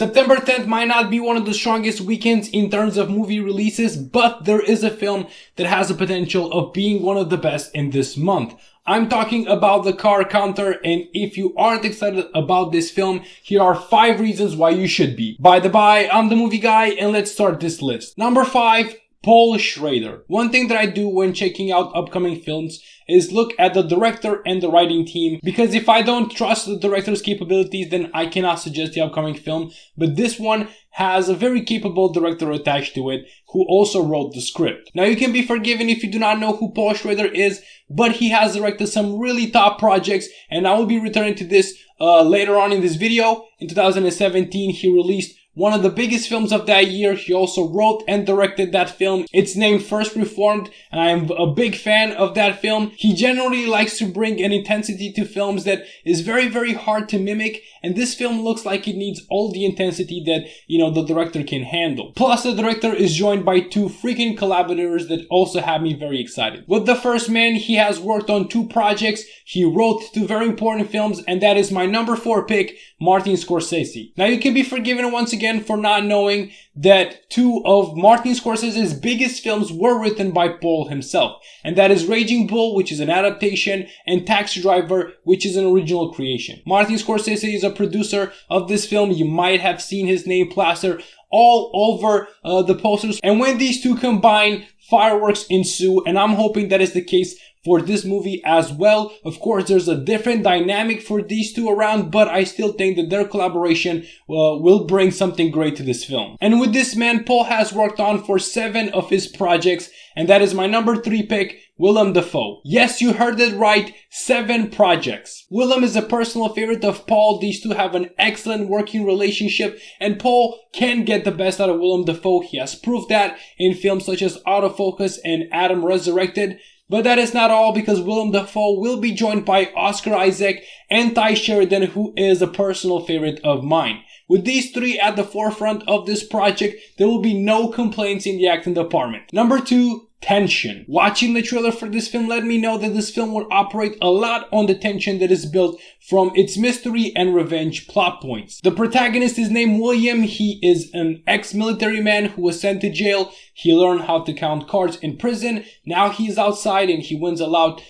September 10th might not be one of the strongest weekends in terms of movie releases, but there is a film that has the potential of being one of the best in this month. I'm talking about The Car Counter, and if you aren't excited about this film, here are 5 reasons why you should be. By the by, I'm the movie guy, and let's start this list. Number 5. Paul Schrader. One thing that I do when checking out upcoming films is look at the director and the writing team, because if I don't trust the director's capabilities, then I cannot suggest the upcoming film. But this one has a very capable director attached to it who also wrote the script. Now, you can be forgiven if you do not know who Paul Schrader is, but he has directed some really top projects, and I will be returning to this later on in this video. In 2017, he released one of the biggest films of that year. He also wrote and directed that film. It's named First Reformed, and I am a big fan of that film. He generally likes to bring an intensity to films that is very, very hard to mimic, and this film looks like it needs all the intensity that, the director can handle. Plus, the director is joined by 2 freaking collaborators that also have me very excited. With the first man, he has worked on 2 projects. He wrote 2 very important films, and that is my number 4 pick, Martin Scorsese. Now, you can be forgiven once again for not knowing that 2 of Martin Scorsese's biggest films were written by Paul himself, and that is Raging Bull, which is an adaptation, and Taxi Driver, which is an original creation. Martin Scorsese is a producer of this film. You might have seen his name plastered all over the posters, and when these 2 combine, fireworks ensue, and I'm hoping that is the case for this movie as well. Of course, there's a different dynamic for these 2 around, but I still think that their collaboration will bring something great to this film. And with this man, Paul has worked on for 7 of his projects, and that is my number 3 pick, Willem Dafoe. Yes, you heard it right, 7 projects. Willem is a personal favorite of Paul. These 2 have an excellent working relationship, and Paul can get the best out of Willem Dafoe. He has proved that in films such as Autofocus and Adam Resurrected. But that is not all, because Willem Dafoe will be joined by Oscar Isaac and Sheridan, who is a personal favorite of mine. With these 3 at the forefront of this project, there will be no complaints in the acting department. Number 2. Tension. Watching the trailer for this film let me know that this film will operate a lot on the tension that is built from its mystery and revenge plot points. The protagonist is named William. He is an ex-military man who was sent to jail. He learned how to count cards in prison. Now he's outside and he wins a lot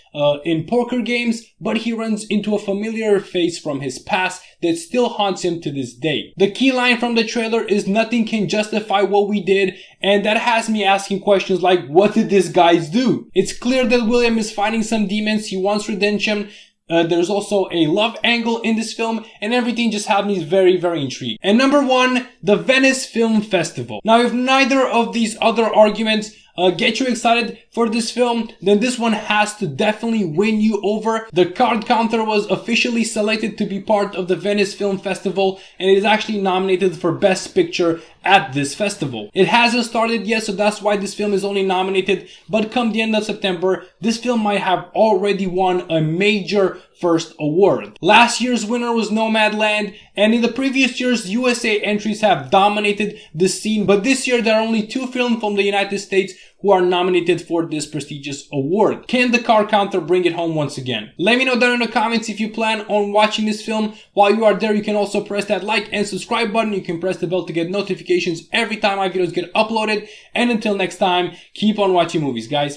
in poker games, but he runs into a familiar face from his past that still haunts him to this day. The key line from the trailer is "Nothing can justify what we did," and that has me asking questions like, what did these guys do? It's clear that William is fighting some demons. He wants redemption. There's also a love angle in this film, and everything just had me very, very intrigued. And number 1, the Venice Film Festival. Now, if neither of these other arguments get you excited for this film, then this one has to definitely win you over. The Car Counter was officially selected to be part of the Venice Film Festival, and it is actually nominated for Best Picture at this festival. It hasn't started yet, so that's why this film is only nominated, but come the end of September, this film might have already won a major first award. Last year's winner was Nomadland, and in the previous years, USA entries have dominated the scene, but this year there are only 2 films from the United States who are nominated for this prestigious award. Can the Car Counter bring it home once again? Let me know down in the comments if you plan on watching this film. While you are there, you can also press that like and subscribe button. You can press the bell to get notifications every time my videos get uploaded. And until next time, keep on watching movies, guys.